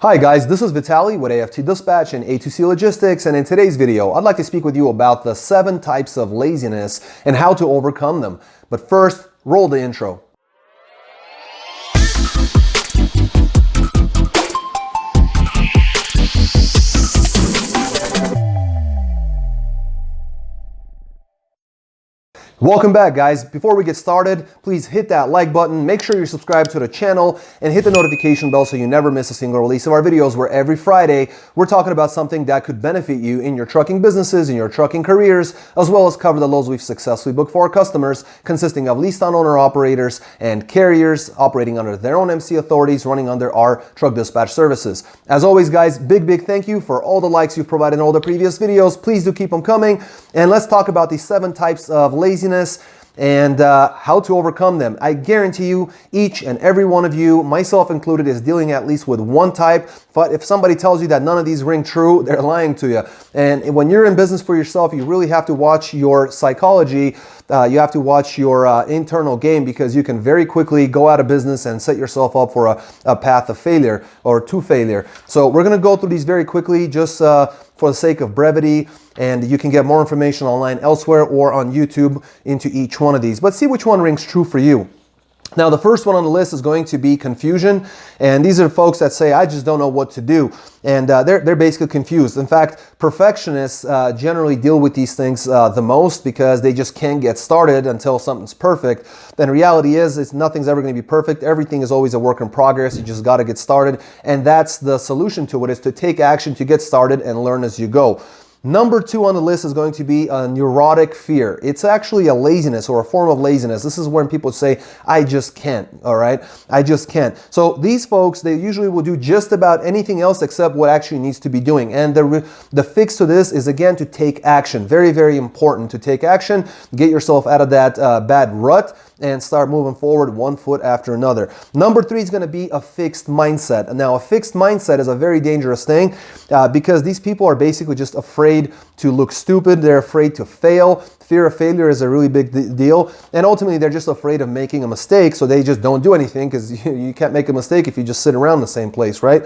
Hi guys, this is Vitaly with AFT Dispatch and A2C Logistics, and in today's video, I'd like to speak with you about the 7 types of laziness and how to overcome them. But first, roll the intro. Welcome back, guys. Before we get started, please hit that like button, make sure you're subscribed to the channel, and hit the notification bell so you never miss a single release of our videos, where every Friday we're talking about something that could benefit you in your trucking businesses, in your trucking careers, as well as cover the loads we've successfully booked for our customers, consisting of leased on owner operators and carriers operating under their own MC authorities, running under our truck dispatch services. As always, guys, big thank you for all the likes you've provided in all the previous videos. Please do keep them coming, and let's talk about these 7 types of laziness and how to overcome them. I guarantee you, each and every one of you, myself included, is dealing at least with one type. But if somebody tells you that none of these ring true, they're lying to you. And when you're in business for yourself, you really have to watch your psychology. You have to watch your internal game, because you can very quickly go out of business and set yourself up for a path of failure or to failure. So we're going to go through these very quickly, just for the sake of brevity, and you can get more information online elsewhere or on YouTube into each one of these. But see which one rings true for you. Now, the first one on the list is going to be confusion. And these are folks that say, I just don't know what to do. And they're basically confused. In fact, perfectionists generally deal with these things the most, because they just can't get started until something's perfect. And reality is nothing's ever going to be perfect. Everything is always a work in progress. You just got to get started. And that's the solution to it, is to take action, to get started and learn as you go. Number 2 on the list is going to be a neurotic fear. It's actually a laziness, or a form of laziness. This is when people say, I just can't, all right? I just can't. So these folks, they usually will do just about anything else except what actually needs to be doing. And the fix to this is, again, to take action. Very important to take action. Get yourself out of that bad rut and start moving forward one foot after another. Number 3 is going to be a fixed mindset. Now, a fixed mindset is a very dangerous thing, because these people are basically just afraid to look stupid. They're afraid to fail. Fear of failure is a really big deal. And ultimately, they're just afraid of making a mistake, so they just don't do anything, because you can't make a mistake if you just sit around the same place, right?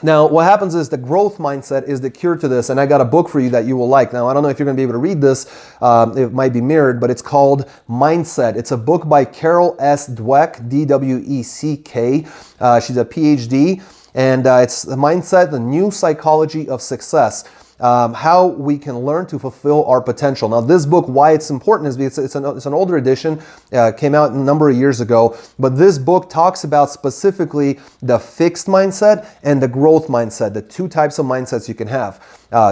Now, what happens is the growth mindset is the cure to this, and I got a book for you that you will like. Now, I don't know if you're going to be able to read this. It might be mirrored, but it's called Mindset. It's a book by Carol S. Dweck, D-W-E-C-K. She's a PhD, and it's the Mindset, the New Psychology of Success. How we can learn to fulfill our potential. Now, this book, why it's important, is because it's an older edition, came out a number of years ago, but this book talks about specifically the fixed mindset and the growth mindset, the 2 types of mindsets you can have.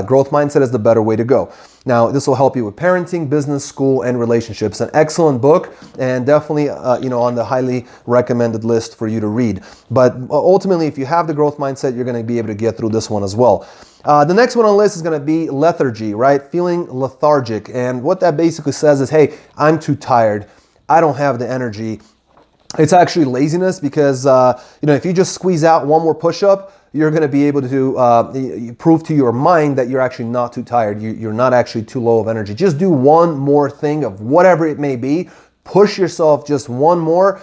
Growth mindset is the better way to go. Now, this will help you with parenting, business, school, and relationships. An excellent book, and definitely on the highly recommended list for you to read. But ultimately, if you have the growth mindset, you're going to be able to get through this one as well. The next one on the list is going to be lethargy, right? Feeling lethargic. And what that basically says is, hey, I'm too tired. I don't have the energy. It's actually laziness, because if you just squeeze out one more push-up, you're going to be able to prove to your mind that you're actually not too tired. You're not actually too low of energy. Just do one more thing of whatever it may be. Push yourself just one more.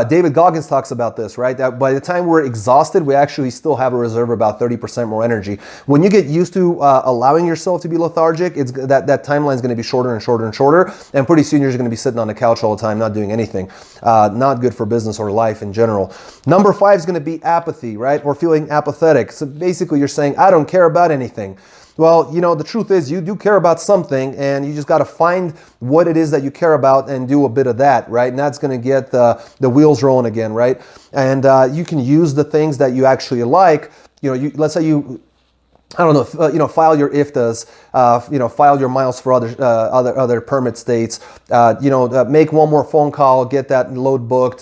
David Goggins talks about this, right? That by the time we're exhausted, we actually still have a reserve of about 30% more energy. When you get used to allowing yourself to be lethargic, that timeline is going to be shorter and shorter and shorter. And pretty soon you're just going to be sitting on the couch all the time, not doing anything. Not good for business or life in general. Number 5 is going to be apathy, right? Or feeling apathetic. So basically you're saying, I don't care about anything. Well, the truth is you do care about something, and you just got to find what it is that you care about and do a bit of that, right? And that's going to get the wheels rolling again, right? And you can use the things that you actually like. Let's say you file your IFTAs, file your miles for other permit states, make one more phone call, get that load booked,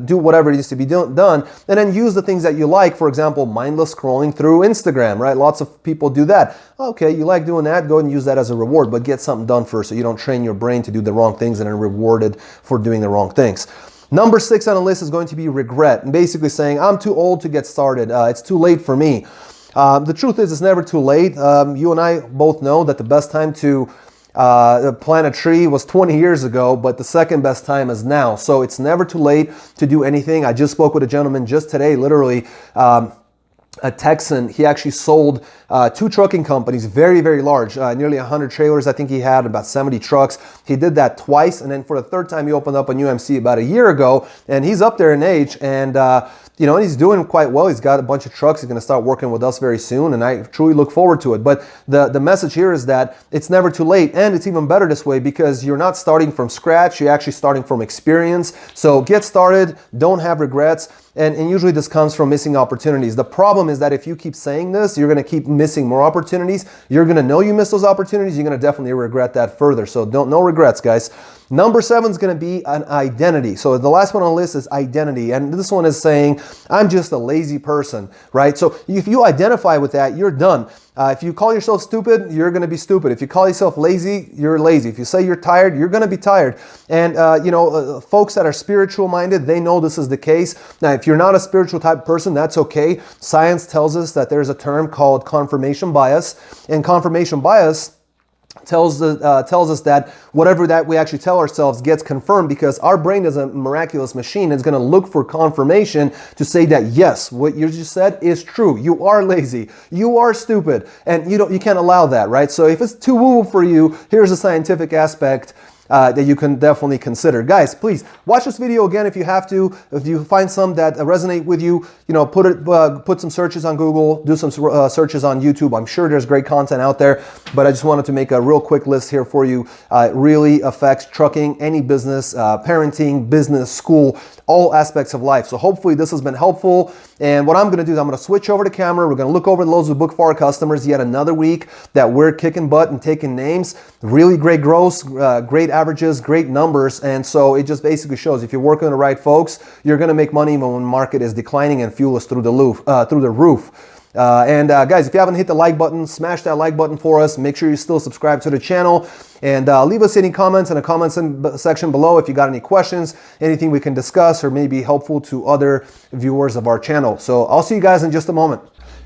do whatever needs to be done, and then use the things that you like. For example, mindless scrolling through Instagram, right? Lots of people do that. Okay, you like doing that, go ahead and use that as a reward, but get something done first, so you don't train your brain to do the wrong things and are rewarded for doing the wrong things. Number 6 on the list is going to be regret, and basically saying, I'm too old to get started. It's too late for me. The truth is, it's never too late. You and I both know that the best time to plant a tree was 20 years ago, but the second best time is now. So it's never too late to do anything. I just spoke with a gentleman just today, literally, a Texan. He actually sold 2 trucking companies, very, very large, nearly 100 trailers. I think he had about 70 trucks. He did that twice. And then for the third time, he opened up a new MC about a year ago, and he's up there in age. And, and he's doing quite well. He's got a bunch of trucks. He's going to start working with us very soon, and I truly look forward to it. But the message here is that it's never too late, and it's even better this way because you're not starting from scratch. You're actually starting from experience. So get started. Don't have regrets. And usually this comes from missing opportunities. The problem is that if you keep saying this, you're going to keep missing more opportunities. You're going to know you missed those opportunities. You're going to definitely regret that further. So no regrets, guys. Number 7 is going to be an identity. So the last one on the list is identity. And this one is saying, I'm just a lazy person, right? So if you identify with that, you're done. If you call yourself stupid, you're going to be stupid. If you call yourself lazy, you're lazy. If you say you're tired, you're going to be tired. And, folks that are spiritual minded, they know this is the case. Now, if you're not a spiritual type person, that's okay. Science tells us that there's a term called confirmation bias. And confirmation bias tells us that whatever that we actually tell ourselves gets confirmed because our brain is a miraculous machine. It's going to look for confirmation to say that, yes, what you just said is true. You are lazy. You are stupid. And you can't allow that, right? So if it's too woo for you, here's a scientific aspect that you can definitely consider. Guys, please watch this video again if you have to. If you find some that resonate with you, put some searches on Google, do some searches on YouTube. I'm sure there's great content out there, but I just wanted to make a real quick list here for you. It really affects trucking, any business, parenting, business, school, all aspects of life. So hopefully this has been helpful. And what I'm going to do is I'm going to switch over to camera. We're going to look over the loads of book for our customers. Yet another week that we're kicking butt and taking names. Really great growth, great averages, great numbers. And so it just basically shows if you're working with the right folks, you're going to make money even when the market is declining and fuel is through the roof. Guys, if you haven't hit the like button, smash that like button for us. Make sure you still subscribe to the channel and leave us any comments in the comments section below if you got any questions, anything we can discuss or maybe helpful to other viewers of our channel. So I'll see you guys in just a moment.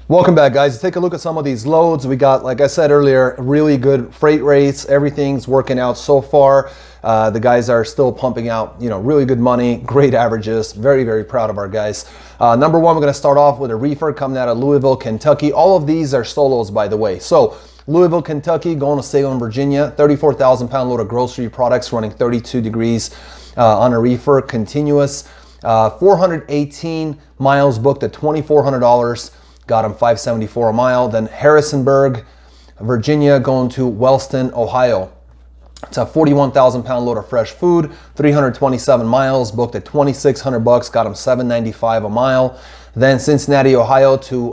Welcome back, guys. Take a look at some of these loads. We got, like I said earlier, really good freight rates. Everything's working out so far. The guys are still pumping out, really good money, great averages. Very, very proud of our guys. Number 1, we're going to start off with a reefer coming out of Louisville, Kentucky. All of these are solos, by the way. So Louisville, Kentucky, going to Salem, Virginia, 34,000 pound load of grocery products running 32 degrees on a reefer, continuous. 418 miles booked at $2,400. Got them $574 a mile. Then Harrisonburg, Virginia, going to Wellston, Ohio. It's a 41,000 pound load of fresh food, 327 miles, booked at $2,600, got them $795 a mile. Then Cincinnati, Ohio to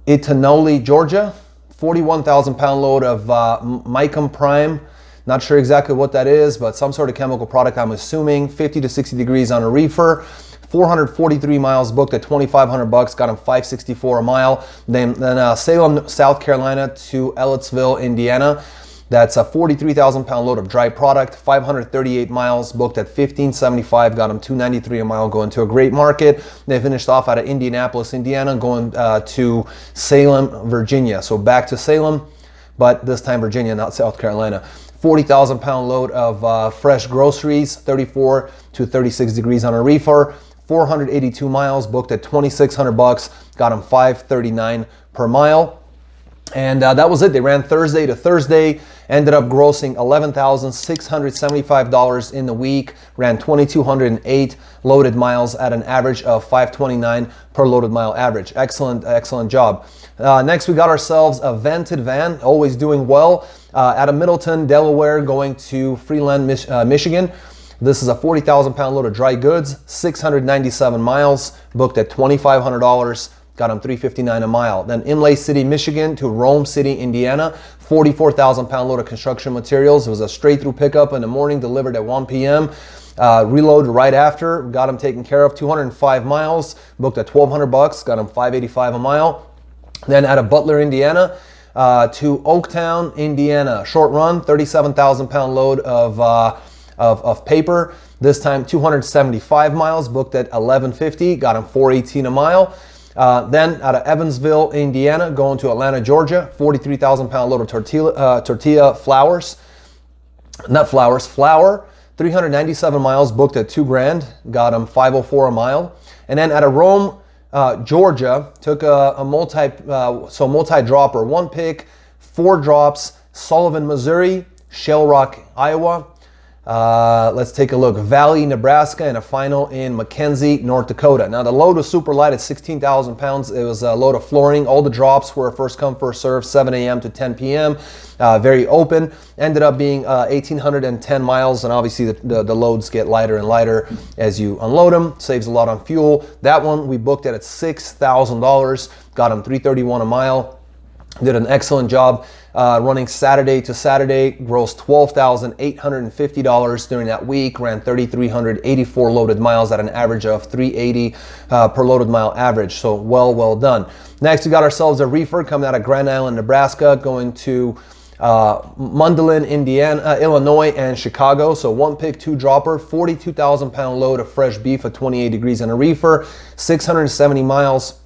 Etanoli, Georgia, 41,000 pound load of Micum Prime. Not sure exactly what that is, but some sort of chemical product, I'm assuming. 50 to 60 degrees on a reefer. 443 miles booked at $2,500, got them $564 a mile. Then Salem, South Carolina to Ellettsville, Indiana. That's a 43,000 pound load of dry product, 538 miles booked at $1,575, got them $293 a mile, going to a great market. They finished off out of Indianapolis, Indiana, going to Salem, Virginia. So back to Salem, but this time Virginia, not South Carolina. 40,000 pound load of fresh groceries, 34 to 36 degrees on a reefer. 482 miles booked at $2,600, got them $539 per mile. And that was it. They ran Thursday to Thursday, ended up grossing $11,675 in the week, ran 2,208 loaded miles at an average of $529 per loaded mile average. Excellent job. Next, we got ourselves a vented van, always doing well, out of Middleton, Delaware, going to Freeland, Michigan. This is a 40,000 pound load of dry goods, 697 miles, booked at $2,500. Got them $359 a mile. Then Imlay City, Michigan to Rome City, Indiana, 44,000 pound load of construction materials. It was a straight through pickup in the morning, delivered at 1 p.m. Reload right after, got them taken care of, 205 miles, booked at $1,200, got them $585 a mile. Then out of Butler, Indiana to Oaktown, Indiana, short run, 37,000 pound load of paper. This time 275 miles, booked at $1,150, got them $418 a mile. Then out of Evansville, Indiana, going to Atlanta, Georgia, 43,000 pound load of tortilla flours. Not flowers, flour. 397 miles, booked at $2,000, got them 504 a mile. And then out of Rome, Georgia, took a multi-dropper, 1 pick, 4 drops, Sullivan, Missouri, Shell Rock, Iowa. Let's take a look. Valley, Nebraska, and a final in McKenzie, North Dakota. Now the load was super light at 16,000 pounds. It was a load of flooring. All the drops were first come, first serve, 7 a.m. to 10 p.m. Very open. Ended up being 1,810 miles, and obviously the loads get lighter and lighter as you unload them. Saves a lot on fuel. That one we booked at $6,000. Got them 331 a mile. Did an excellent job running Saturday to Saturday, grossed $12,850 during that week, ran 3,384 loaded miles at an average of 380 per loaded mile average. So well done. Next, we got ourselves a reefer coming out of Grand Island, Nebraska, going to Mundelein, Indiana, Illinois, and Chicago. So 1 pick, 2 dropper, 42,000 pound load of fresh beef at 28 degrees in a reefer, 670 miles.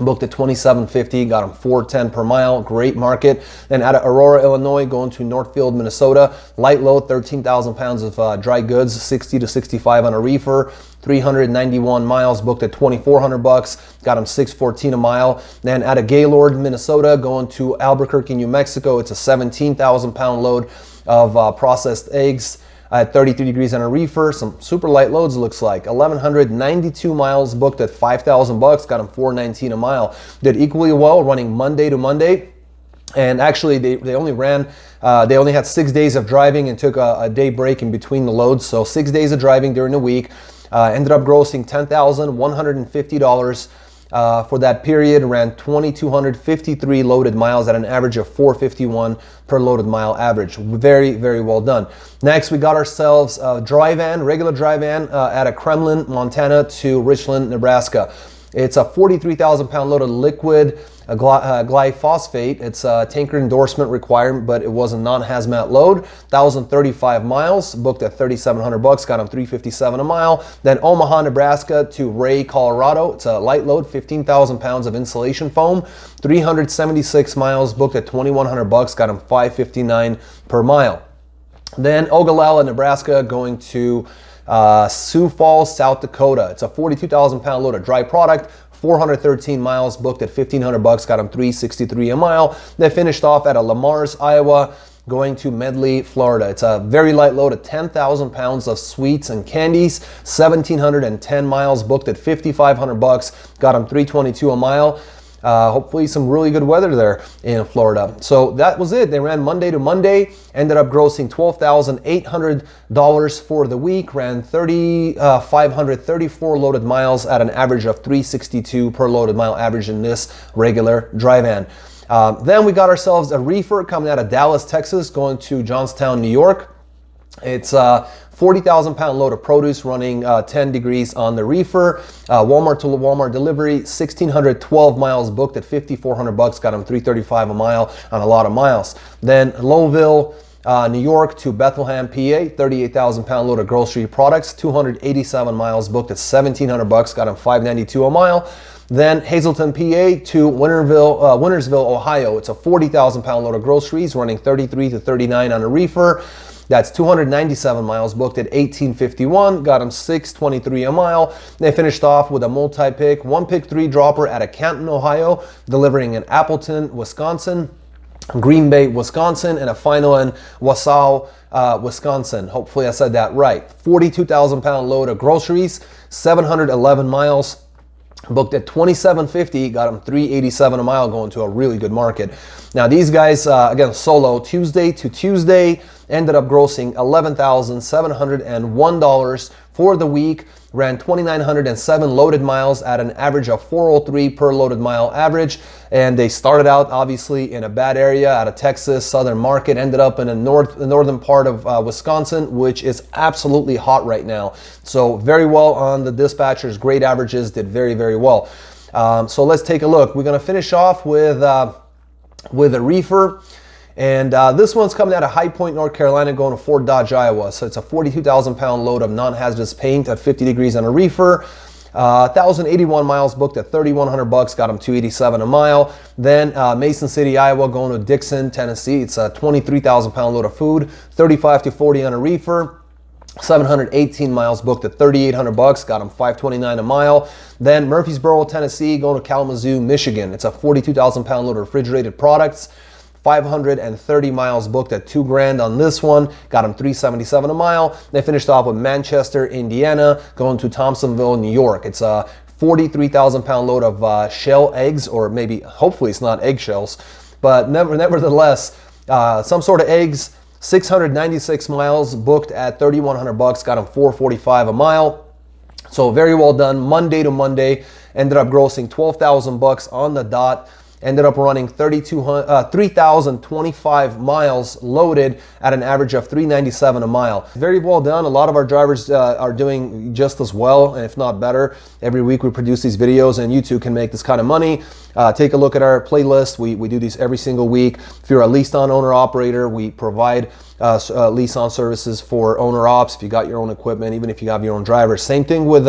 Booked at $27.50, got them $4.10 per mile, great market. Then out of Aurora, Illinois, going to Northfield, Minnesota, light load, 13,000 pounds of dry goods, 60 to 65 on a reefer, 391 miles, booked at $2,400, got them $6.14 a mile. Then out of Gaylord, Minnesota, going to Albuquerque, New Mexico, it's a 17,000 pound load of processed eggs at 33 degrees on a reefer. Some super light loads, looks like 1,192 miles, booked at $5,000, got them $4.19 a mile. Did equally well running Monday to Monday. And actually they only ran, they only had 6 days of driving and took a day break in between the loads. So 6 days of driving during the week. Ended up grossing $10,150 for that period. Ran 2,253 loaded miles at an average of 451 per loaded mile average. Very well done. Next, we got ourselves a dry van, regular dry van out of Kremlin, Montana to Richland, Nebraska. It's a 43,000 pound load of liquid glyphosate. It's a tanker endorsement requirement, but it was a non-hazmat load. 1,035 miles, booked at $3,700, got them $357 a mile. Then Omaha, Nebraska to Ray, Colorado. It's a light load, 15,000 pounds of insulation foam. 376 miles, booked at $2,100, got them $559 per mile. Then Ogallala, Nebraska, going to Sioux Falls, South Dakota. It's a 42,000 pound load of dry product, 413 miles, booked at $1,500, got them $363 a mile. They finished off at a Lamar's, Iowa, going to Medley, Florida. It's a very light load of 10,000 pounds of sweets and candies, 1,710 miles, booked at $5,500, got them $322 a mile. Hopefully some really good weather there in Florida. So that was it. They ran Monday to Monday, ended up grossing $12,800 for the week, ran 3,534 loaded miles at an average of 362 per loaded mile average in this regular dry van. Then we got ourselves a reefer coming out of Dallas, Texas, going to Johnstown, New York. It's a 40,000 pound load of produce running 10 degrees on the reefer. Walmart to Walmart delivery, 1,612 miles, booked at $5,400, got them $335 a mile on a lot of miles. Then Lowville, New York to Bethlehem, PA, 38,000 pound load of grocery products, 287 miles, booked at $1,700, got them $592 a mile. Then Hazleton, PA to Wintersville, Ohio. It's a 40,000 pound load of groceries running 33 to 39 on a reefer. That's 297 miles, booked at $1,851, got them $623 a mile. They finished off with a multi-pick, 1 pick 3 dropper out of Canton, Ohio, delivering in Appleton, Wisconsin, Green Bay, Wisconsin, and a final in Wausau, Wisconsin. Hopefully I said that right. 42,000 pound load of groceries, 711 miles. Booked at $27.50, got them $387 a mile, going to a really good market. Now these guys, again, solo, Tuesday to Tuesday, ended up grossing $11,701 for the week, ran 2,907 loaded miles at an average of 403 per loaded mile average. And they started out obviously in a bad area out of Texas, southern market, ended up in the northern part of Wisconsin, which is absolutely hot right now. So very well on the dispatchers, great averages, did very well. So let's take a look. We're gonna finish off with a reefer. And this one's coming out of High Point, North Carolina, going to Fort Dodge, Iowa. So it's a 42,000 pound load of non-hazardous paint at 50 degrees on a reefer. 1,081 miles booked at $3,100, got them $287 a mile. Then Mason City, Iowa, going to Dixon, Tennessee. It's a 23,000 pound load of food, 35 to 40 on a reefer. 718 miles booked at $3,800, got them $529 a mile. Then Murfreesboro, Tennessee, going to Kalamazoo, Michigan. It's a 42,000 pound load of refrigerated products. 530 miles booked at $2,000 on this one, got them $377 a mile. They finished off with Manchester, Indiana, going to Thompsonville, New York. It's a 43,000 pound load of shell eggs, or maybe, hopefully it's not eggshells, but nevertheless, some sort of eggs. 696 miles booked at $3,100, got them $445 a mile. So very well done. Monday to Monday, ended up grossing $12,000 on the dot. Ended up running 3,025 miles loaded at an average of $397 a mile. Very well done. A lot of our drivers are doing just as well, if not better. Every week we produce these videos, and you too can make this kind of money. Take a look at our playlist. We do these every single week. If you're a leased-on owner-operator, we provide lease-on services for owner-ops. If you got your own equipment, even if you have your own drivers. Same thing with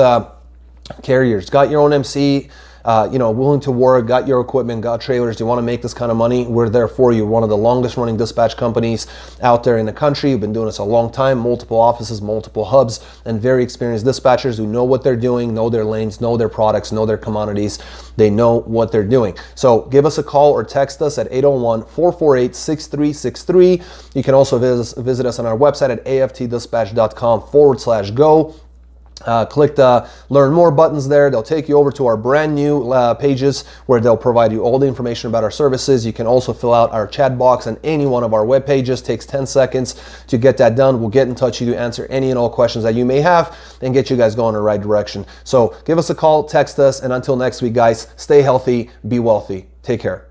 carriers. Got your own MC, willing to work, got your equipment, got trailers, you want to make this kind of money, we're there for you. We're one of the longest running dispatch companies out there in the country. We've been doing this a long time, multiple offices, multiple hubs, and very experienced dispatchers who know what they're doing, know their lanes, know their products, know their commodities. They know what they're doing. So give us a call or text us at 801-448-6363. You can also visit us on our website at aftdispatch.com/go. Click the learn more buttons there. They'll take you over to our brand new pages where they'll provide you all the information about our services. You can also fill out our chat box on any one of our web pages. Takes 10 seconds to get that done. We'll get in touch with you to answer any and all questions that you may have and get you guys going in the right direction. So give us a call, text us, and until next week, guys, stay healthy, be wealthy. Take care.